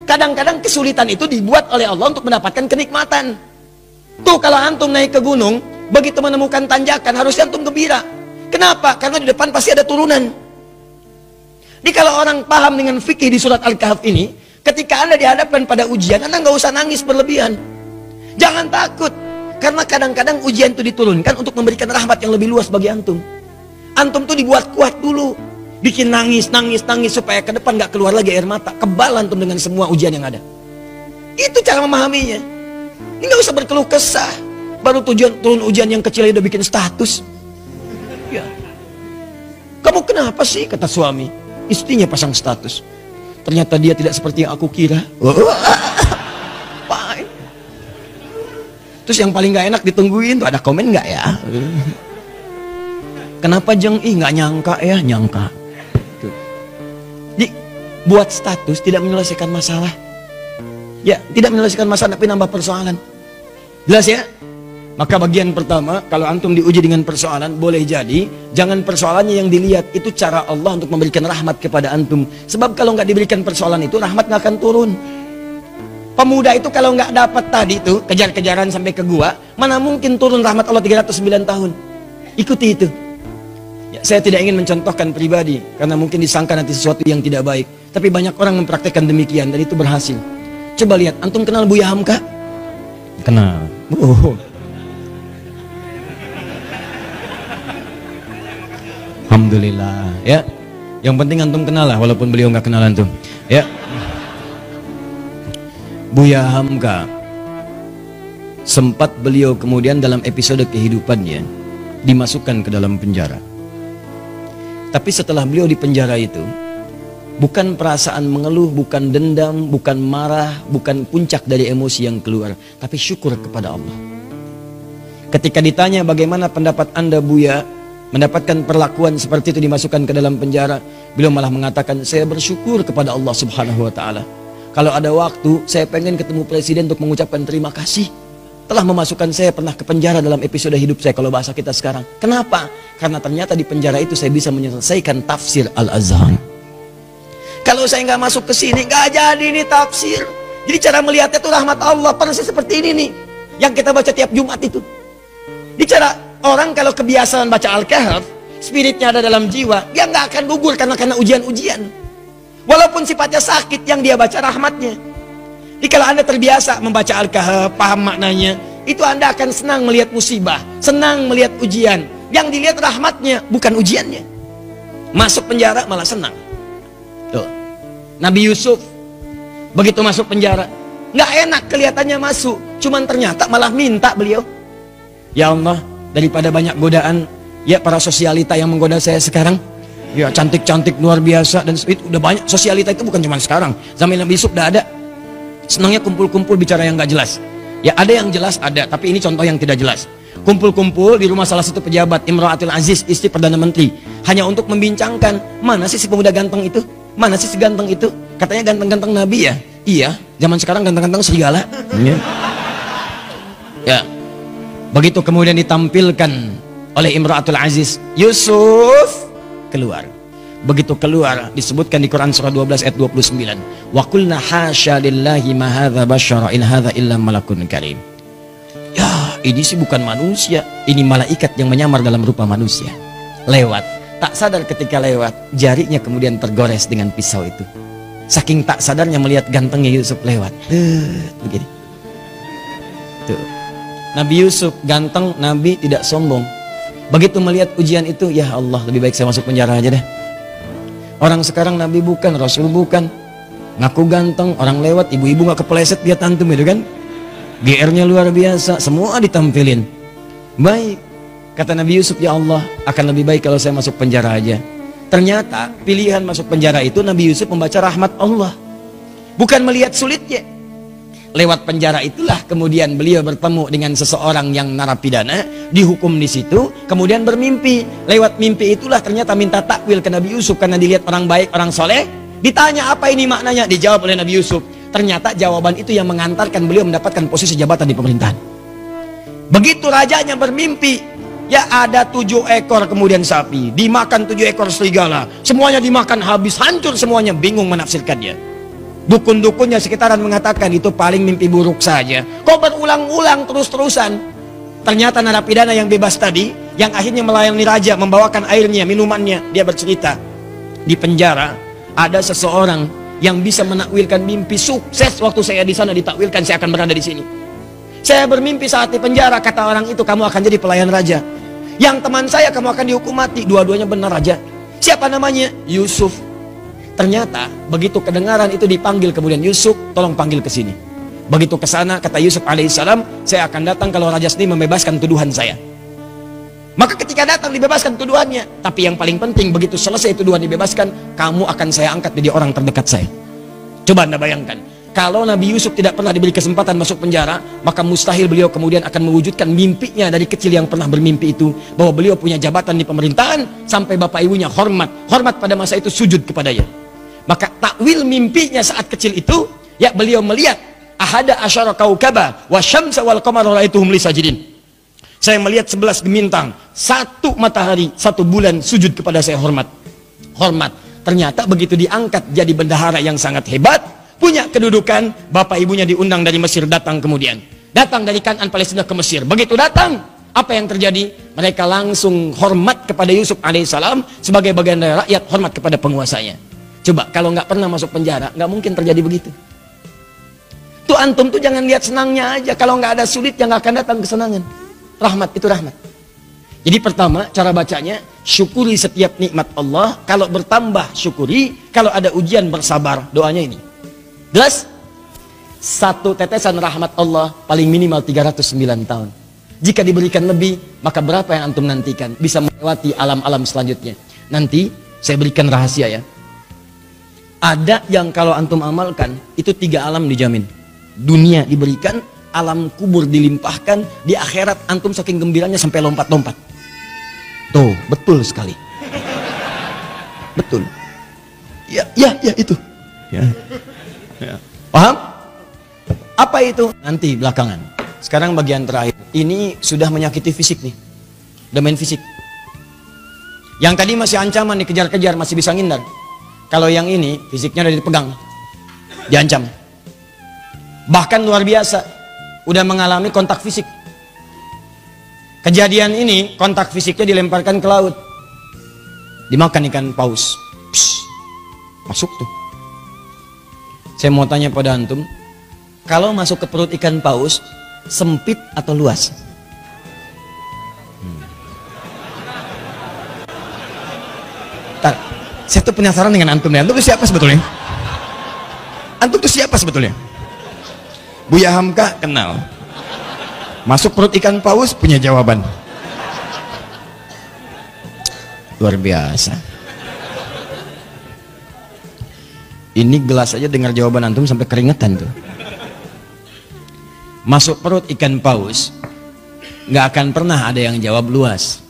Kadang-kadang kesulitan itu dibuat oleh Allah untuk mendapatkan kenikmatan. Tuh kalau antum naik ke gunung, begitu menemukan tanjakan harusnya antum gembira. Kenapa? Karena di depan pasti ada turunan. Jadi kalau orang paham dengan fikih di surat Al-Kahf ini, ketika Anda dihadapkan pada ujian, Anda nggak usah nangis berlebihan. Jangan takut, karena kadang-kadang ujian itu diturunkan untuk memberikan rahmat yang lebih luas bagi antum. Antum tuh dibuat kuat dulu, bikin nangis supaya ke depan nggak keluar lagi air mata. Kebal antum dengan semua ujian yang ada. Itu cara memahaminya. Ini nggak usah berkeluh kesah. Baru turun ujian yang kecil udah bikin status. Ya. Kamu kenapa sih? Kata suami. Istrinya pasang status. Ternyata dia tidak seperti yang aku kira. Terus yang paling gak enak ditungguin tuh ada komen nggak ya? Kenapa Jeng? Nggak nyangka ya, nyangka. Buat status tidak menyelesaikan masalah. Ya, tidak menyelesaikan masalah tapi nambah persoalan. Jelas ya? Maka bagian pertama, kalau antum diuji dengan persoalan, boleh jadi jangan persoalannya yang dilihat, itu cara Allah untuk memberikan rahmat kepada antum. Sebab kalau nggak diberikan persoalan itu, rahmat nggak akan turun. Pemuda itu kalau nggak dapat tadi itu kejar-kejaran sampai ke gua, mana mungkin turun rahmat Allah 309 tahun. Ikuti itu. Ya, saya tidak ingin mencontohkan pribadi karena mungkin disangka nanti sesuatu yang tidak baik. Tapi banyak orang mempraktekkan demikian dan itu berhasil. Coba lihat, antum kenal Buya Hamka? Kenal. Alhamdulillah ya. Yang penting antum kenal lah walaupun beliau nggak kenal antum. Ya. Buya Hamka sempat beliau kemudian dalam episode kehidupannya dimasukkan ke dalam penjara. Tapi setelah beliau di penjara itu, bukan perasaan mengeluh, bukan dendam, bukan marah, bukan puncak dari emosi yang keluar, tapi syukur kepada Allah. Ketika ditanya bagaimana pendapat Anda Buya mendapatkan perlakuan seperti itu dimasukkan ke dalam penjara, beliau malah mengatakan, saya bersyukur kepada Allah Subhanahu wa Ta'ala. Kalau ada waktu, saya pengen ketemu presiden untuk mengucapkan terima kasih telah memasukkan saya pernah ke penjara dalam episode hidup saya, kalau bahasa kita sekarang. Kenapa? Karena ternyata di penjara itu saya bisa menyelesaikan tafsir Al-Azhar. Kalau saya nggak masuk ke sini, nggak jadi ini tafsir. Jadi cara melihatnya itu rahmat Allah, persis seperti ini nih yang kita baca tiap Jumat itu. Bicara orang kalau kebiasaan baca Al-Kahf, spiritnya ada dalam jiwa, dia nggak akan gugur karena ujian-ujian. Walaupun sifatnya sakit, yang dia baca rahmatnya. Jadi kalau Anda terbiasa membaca Al-Kahf, paham maknanya, itu Anda akan senang melihat musibah, senang melihat ujian. Yang dilihat rahmatnya, bukan ujiannya. Masuk penjara malah senang. Tuh. Nabi Yusuf begitu masuk penjara, nggak enak kelihatannya masuk, cuman ternyata malah minta beliau, ya Allah, daripada banyak godaan, ya para sosialita yang menggoda saya sekarang, ya cantik-cantik luar biasa, dan itu udah banyak. Sosialita itu bukan cuma sekarang, zaman Nabi Yusuf udah ada. Senangnya kumpul-kumpul bicara yang nggak jelas. Ya ada yang jelas ada, tapi ini contoh yang tidak jelas. Kumpul-kumpul di rumah salah satu pejabat, Imra'atul Aziz, istri Perdana Menteri, hanya untuk membincangkan, mana sih si pemuda ganteng itu? Mana sih si ganteng itu? Katanya ganteng-ganteng Nabi ya? Iya, zaman sekarang ganteng-ganteng serigala. Ya. Begitu kemudian ditampilkan oleh Imra'atul Aziz, Yusuf keluar. Begitu keluar, disebutkan di Quran surah 12 ayat 29, wa qulna hasya lillahi ma hadza basyara in hadza illa malakun karim. Ya, ini sih bukan manusia, ini malaikat yang menyamar dalam rupa manusia. Lewat, tak sadar ketika lewat, jarinya kemudian tergores dengan pisau itu. Saking tak sadarnya melihat gantengnya Yusuf lewat. Begini. Tuh. Nabi Yusuf ganteng, Nabi tidak sombong. Begitu melihat ujian itu, ya Allah, lebih baik saya masuk penjara aja deh. Orang sekarang Nabi bukan, Rasul bukan, ngaku ganteng, orang lewat, ibu-ibu gak kepleset dia tantum itu kan. GR-nya luar biasa, semua ditampilin. Baik, kata Nabi Yusuf, ya Allah, akan lebih baik kalau saya masuk penjara aja. Ternyata pilihan masuk penjara itu Nabi Yusuf membaca rahmat Allah, bukan melihat sulitnya. Lewat penjara itulah kemudian beliau bertemu dengan seseorang yang narapidana, dihukum di situ, kemudian bermimpi. Lewat mimpi itulah ternyata minta takwil ke Nabi Yusuf karena dilihat orang baik, orang soleh. Ditanya apa ini maknanya, dijawab oleh Nabi Yusuf. Ternyata jawaban itu yang mengantarkan beliau mendapatkan posisi jabatan di pemerintahan. Begitu rajanya bermimpi, ya ada 7 ekor kemudian sapi, dimakan 7 ekor serigala, semuanya dimakan habis, hancur semuanya, bingung menafsirkannya. Dukun-dukunnya sekitaran mengatakan itu paling mimpi buruk saja. Kok berulang-ulang terus-terusan? Ternyata narapidana yang bebas tadi, yang akhirnya melayani raja, membawakan airnya, minumannya, dia bercerita, di penjara ada seseorang yang bisa menakwilkan mimpi sukses. Waktu saya di sana ditakwilkan saya akan berada di sini. Saya bermimpi saat di penjara, kata orang itu, kamu akan jadi pelayan raja. Yang teman saya, kamu akan dihukum mati. Dua-duanya benar raja. Siapa namanya? Yusuf. Ternyata begitu kedengaran itu dipanggil kemudian, Yusuf tolong panggil ke sini. Begitu ke sana kata Yusuf alaihissalam, saya akan datang kalau raja sendiri membebaskan tuduhan saya. Maka ketika datang dibebaskan tuduhannya. Tapi yang paling penting begitu selesai tuduhan dibebaskan, kamu akan saya angkat jadi orang terdekat saya. Coba Anda bayangkan, kalau Nabi Yusuf tidak pernah diberi kesempatan masuk penjara, maka mustahil beliau kemudian akan mewujudkan mimpinya dari kecil yang pernah bermimpi itu, bahwa beliau punya jabatan di pemerintahan sampai bapak ibunya hormat pada masa itu sujud kepadanya. Maka takwil mimpinya saat kecil itu, ya beliau melihat ahada asyara kaukaba wa syamsa wal qamara ra'aituhum li sajidin. Saya melihat 11 bintang, 1 matahari, 1 bulan sujud kepada saya hormat. Hormat. Ternyata begitu diangkat jadi bendahara yang sangat hebat, punya kedudukan, bapak ibunya diundang dari Mesir datang kemudian. Datang dari Kanaan Palestina ke Mesir. Begitu datang, apa yang terjadi? Mereka langsung hormat kepada Yusuf alaihissalam sebagai bagian dari rakyat, hormat kepada penguasanya. Coba kalau nggak pernah masuk penjara, nggak mungkin terjadi begitu. Tuh antum tuh jangan lihat senangnya aja. Kalau nggak ada sulit, yang nggak akan datang kesenangan. Rahmat itu rahmat. Jadi pertama cara bacanya, syukuri setiap nikmat Allah. Kalau bertambah syukuri, kalau ada ujian bersabar. Doanya ini. Jelas? 1 tetesan rahmat Allah paling minimal 309 tahun. Jika diberikan lebih, maka berapa yang antum nantikan? Bisa melewati alam-alam selanjutnya. Nanti saya berikan rahasia ya. Ada yang kalau antum amalkan, itu 3 alam dijamin. Dunia diberikan, alam kubur dilimpahkan, di akhirat antum saking gembiranya sampai lompat-lompat. Tuh, betul sekali. Betul. Ya itu. Ya. Paham? Apa itu? Nanti belakangan. Sekarang bagian terakhir. Ini sudah menyakiti fisik nih. Udah main fisik. Yang tadi masih ancaman, dikejar-kejar, masih bisa ngindar. Kalau yang ini fisiknya udah dipegang, diancam. Bahkan luar biasa, udah mengalami kontak fisik. Kejadian ini kontak fisiknya dilemparkan ke laut, dimakan ikan paus. Psh, masuk tuh. Saya mau tanya pada antum, kalau masuk ke perut ikan paus, sempit atau luas? Saya tuh penasaran dengan antum nih. Antum tuh siapa sebetulnya? Antum tuh siapa sebetulnya? Buya Hamka kenal. Masuk perut ikan paus punya jawaban. Luar biasa. Ini gelas aja dengar jawaban antum sampai keringetan tuh. Masuk perut ikan paus, nggak akan pernah ada yang jawab luas.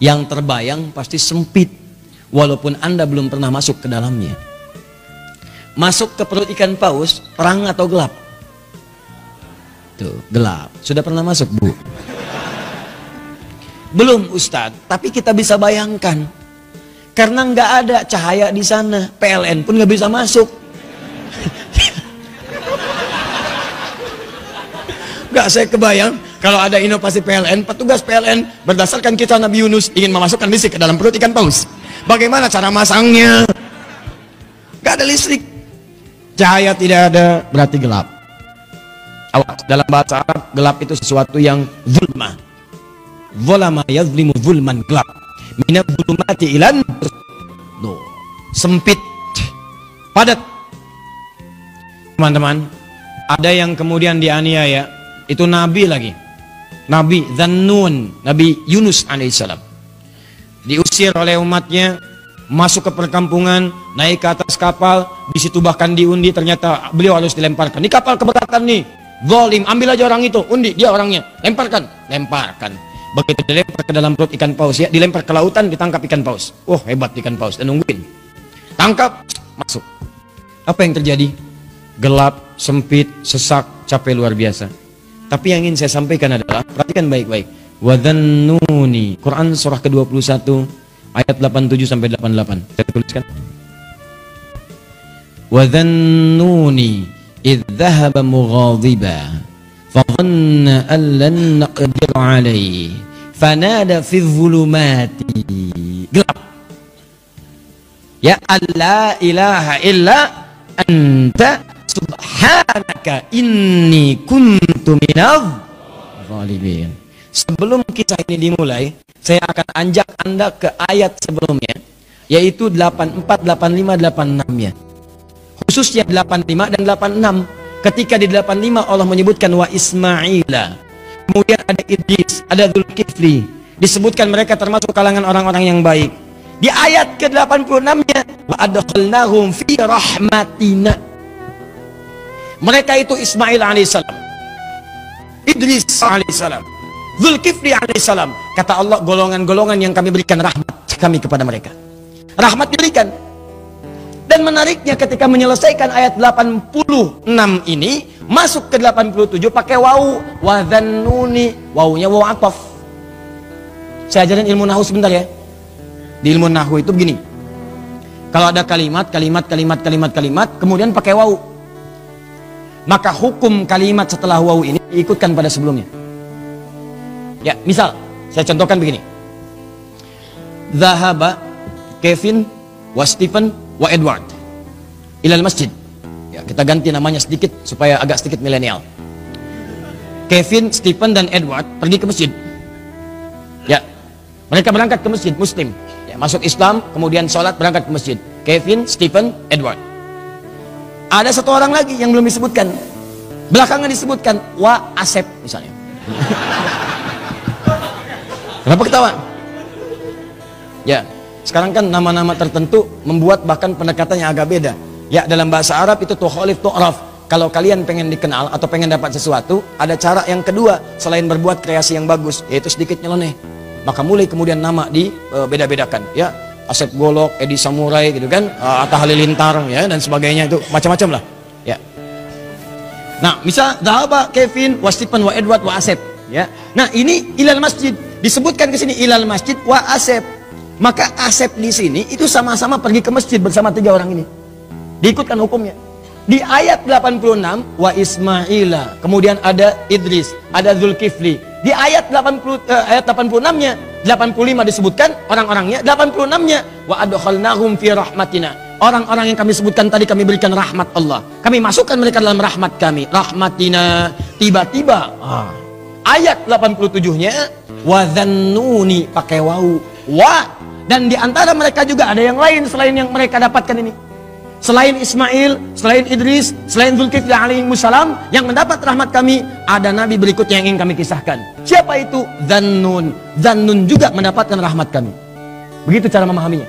Yang terbayang pasti sempit. Walaupun Anda belum pernah masuk ke dalamnya. Masuk ke perut ikan paus, terang atau gelap? Tuh, gelap. Sudah pernah masuk, Bu? Belum, Ustadz. Tapi kita bisa bayangkan. Karena nggak ada cahaya di sana. PLN pun nggak bisa masuk. Nggak, saya kebayang. Kalau ada inovasi PLN, petugas PLN berdasarkan kisah Nabi Yunus ingin memasukkan listrik ke dalam perut ikan paus. Bagaimana cara masangnya? Gak ada listrik, cahaya tidak ada, berarti gelap. Awas, dalam bahasa Arab gelap itu sesuatu yang zulma. Zulama yazlimu zulman, gelap. Minat zulmati ilan, sempit, padat. Teman-teman, ada yang kemudian dianiaya, itu nabi lagi. Nabi Dzannun, Nabi Yunus alaihissalam. Diusir oleh umatnya, masuk ke perkampungan, naik ke atas kapal, di situ bahkan diundi, ternyata beliau harus dilemparkan. Di kapal keberatan nih, zalim, ambil aja orang itu, undi, dia orangnya, lemparkan. Begitu dilempar ke dalam perut ikan paus, ya, dilempar ke lautan, ditangkap ikan paus. Oh, hebat ikan paus, dan nungguin. Tangkap, masuk. Apa yang terjadi? Gelap, sempit, sesak, capek luar biasa. Tapi yang ingin saya sampaikan adalah, perhatikan baik-baik. Wadhannuni, Quran surah ke-21 ayat 87 sampai 88. Saya tuliskan. wa dhannuni idh dhahaba mughadiba fa dhanna an lan naqdir alayhi fanada fi dhulumati, gelap, ya alla ilaha illa anta subhanaka inni kuntu minadh zalimin. Sebelum kisah ini dimulai, saya akan ajak Anda ke ayat sebelumnya, yaitu 84, 85, 86 ya. Khususnya 85 dan 86. Ketika di 85 Allah menyebutkan wa Ismaila, kemudian ada Idris, ada Dzulkifli, disebutkan mereka termasuk kalangan orang-orang yang baik. Di ayat ke-86-nya wa adkhalnahum fi rahmatina. Mereka itu Ismail alaihissalam, Idris alaihissalam, Dzulkifli alaihissalam. Kata Allah, golongan-golongan yang kami berikan rahmat kami kepada mereka. Rahmat diberikan. Dan menariknya ketika menyelesaikan ayat 86 ini, masuk ke 87 pakai wawu, wa dhannuni, wawunya wawu ataf. Saya ajarin ilmu nahwu sebentar ya. Di ilmu nahwu itu begini. Kalau ada kalimat, kemudian pakai wawu, maka hukum kalimat setelah wawu ini diikutkan pada sebelumnya. Ya, misal saya contohkan begini. Zahaba Kevin wa Stephen wa Edward ilal masjid. Ya, kita ganti namanya sedikit supaya agak sedikit milenial. Kevin, Stephen dan Edward pergi ke masjid. Ya, mereka berangkat ke masjid Muslim. Ya, masuk Islam, kemudian sholat, berangkat ke masjid. Kevin, Stephen, Edward. Ada satu orang lagi yang belum disebutkan. Belakangan disebutkan wa Asep misalnya. Kenapa ketawa? Ya, sekarang kan nama-nama tertentu membuat bahkan pendekatannya agak beda. Ya, dalam bahasa Arab itu tukhalif tu'raf. Kalau kalian pengen dikenal atau pengen dapat sesuatu, ada cara yang kedua selain berbuat kreasi yang bagus, yaitu sedikit nyeleneh. Maka mulai kemudian nama dibeda-bedakan. Ya, Asep Golok, Edi Samurai gitu kan, Atta Halilintar ya dan sebagainya, itu macam-macam lah. Ya. Nah, misal Zahaba Kevin wa Stephen wa Edward wa Asep. Ya. Nah, ini ilal masjid. Disebutkan ke sini ilal masjid wa Asep. Maka Asep di sini itu sama-sama pergi ke masjid bersama 3 orang ini. Diikutkan hukumnya. Di ayat 86 wa Ismaila, kemudian ada Idris, ada Dzulkifli. Di ayat 86-nya, 85 disebutkan orang-orangnya, 86-nya wa adkhalnahum fi rahmatina. Orang-orang yang kami sebutkan tadi kami berikan rahmat Allah. Kami masukkan mereka dalam rahmat kami. Rahmatina. Tiba-tiba ayat 87-nya wa dhannuni pakai wawu. Wa, dan di antara mereka juga ada yang lain selain yang mereka dapatkan ini. Selain Ismail, selain Idris, selain Dzulkifli alaihissalam yang mendapat rahmat kami, ada nabi berikutnya yang ingin kami kisahkan. Siapa itu? Dhannun. Dhannun juga mendapatkan rahmat kami. Begitu cara memahaminya.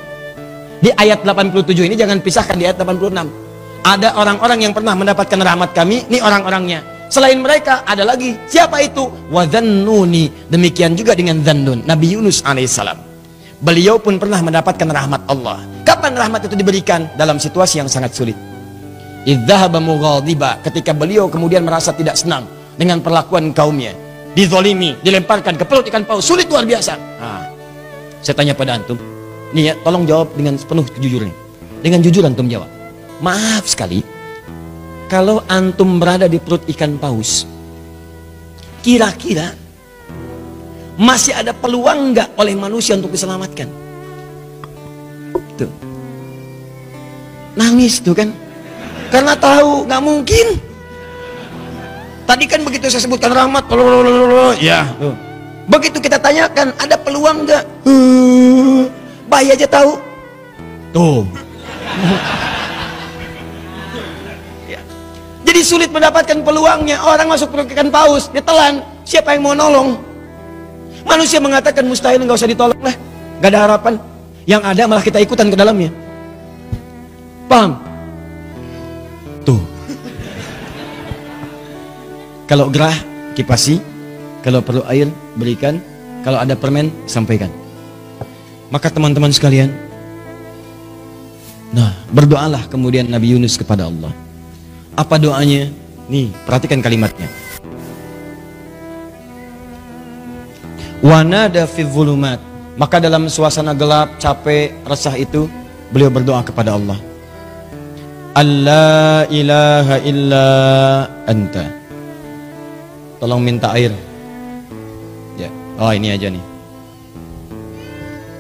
Di ayat 87 ini jangan pisahkan di ayat 86. Ada orang-orang yang pernah mendapatkan rahmat kami, ini orang-orangnya. Selain mereka ada lagi. Siapa itu? Wa dhannuni. Demikian juga dengan Dhannun, Nabi Yunus alaihissalam. Beliau pun pernah mendapatkan rahmat Allah. Kapan rahmat itu diberikan? Dalam situasi yang sangat sulit. Idzahaba mughadiba, ketika beliau kemudian merasa tidak senang dengan perlakuan kaumnya, dizalimi, dilemparkan ke perut ikan paus, sulit luar biasa. Saya tanya pada antum, nih ya, tolong jawab dengan penuh kejujuran. Dengan jujur antum jawab. Maaf sekali, kalau antum berada di perut ikan paus, kira-kira masih ada peluang nggak oleh manusia untuk diselamatkan? Tuh. Nangis tuh kan, karena tahu nggak mungkin. Tadi kan begitu saya sebutkan rahmat, ya. Tuh. Begitu kita tanyakan ada peluang nggak, bayi aja tahu. Tuh. Ya. Jadi sulit mendapatkan peluangnya. Orang masuk perut ikan paus, ditelan. Siapa yang mau nolong? Manusia mengatakan mustahil, nggak usah ditolong lah, nggak ada harapan. Yang ada malah kita ikutan ke dalamnya. Paham? Tuh. Kalau gerah, kipasi. Kalau perlu air, berikan. Kalau ada permen, sampaikan. Maka teman-teman sekalian, nah, berdoalah kemudian Nabi Yunus kepada Allah. Apa doanya? Nih, perhatikan kalimatnya. Wanada fi dhulumat. Maka dalam suasana gelap, capek, resah itu, beliau berdoa kepada Allah. alla ilaha illa anta. Tolong minta air. Ya. Oh, ini aja nih.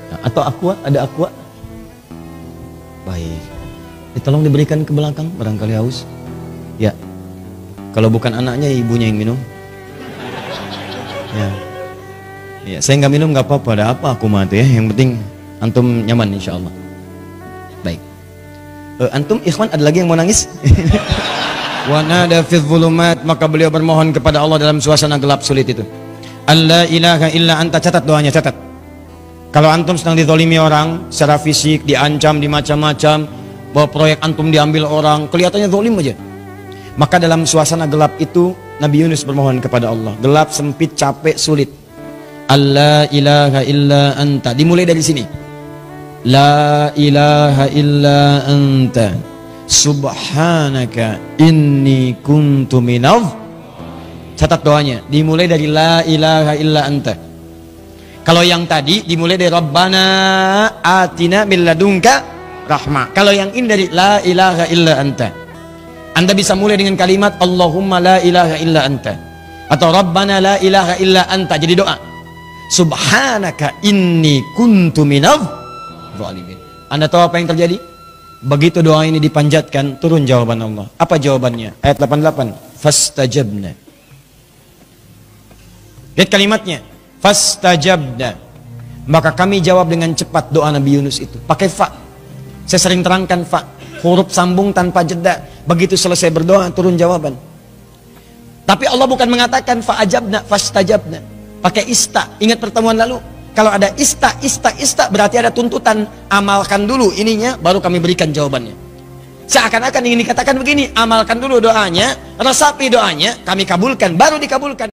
Nah, atau aqua, ada aqua? Baik. Tolong diberikan ke belakang, barangkali haus. Ya. Kalau bukan anaknya, ibunya yang minum. Ya. Ya, saya nggak minum nggak apa-apa, ada apa aku mah tuh ya. Yang penting antum nyaman insya Allah. Baik. Antum ikhwan ada lagi yang mau nangis? Wa nada fi dzulumat, maka beliau bermohon kepada Allah dalam suasana gelap sulit itu. Alla ilaha illa anta, catat doanya, catat. Kalau antum sedang dizalimi orang secara fisik, diancam, dimacam-macam, bahwa proyek antum diambil orang, kelihatannya zalim aja. Maka dalam suasana gelap itu Nabi Yunus bermohon kepada Allah. Gelap, sempit, capek, sulit. Alla ilaha illa anta. Dimulai dari sini. La ilaha illa anta. Subhanaka inni kuntu minadh. Catat doanya. Dimulai dari la ilaha illa anta. Kalau yang tadi dimulai dari Rabbana atina min ladunka rahmah. Kalau yang ini dari la ilaha illa anta. Anda bisa mulai dengan kalimat Allahumma la ilaha illa anta, atau Rabbana la ilaha illa anta, jadi doa. Subhanaka inni kuntu minadh zalimin. Anda tahu apa yang terjadi? Begitu doa ini dipanjatkan, turun jawaban Allah. Apa jawabannya? Ayat 88. Fastajabna. Lihat kalimatnya. Fastajabna. Maka kami jawab dengan cepat doa Nabi Yunus itu. Pakai fa. Saya sering terangkan fa. Huruf sambung tanpa jeda. Begitu selesai berdoa, turun jawaban. Tapi Allah bukan mengatakan fa'ajabna, fastajabna. Pakai ista. Ingat pertemuan lalu? Kalau ada ista, berarti ada tuntutan. Amalkan dulu ininya, baru kami berikan jawabannya. Seakan-akan ingin dikatakan begini, amalkan dulu doanya, resapi doanya, kami kabulkan, baru dikabulkan.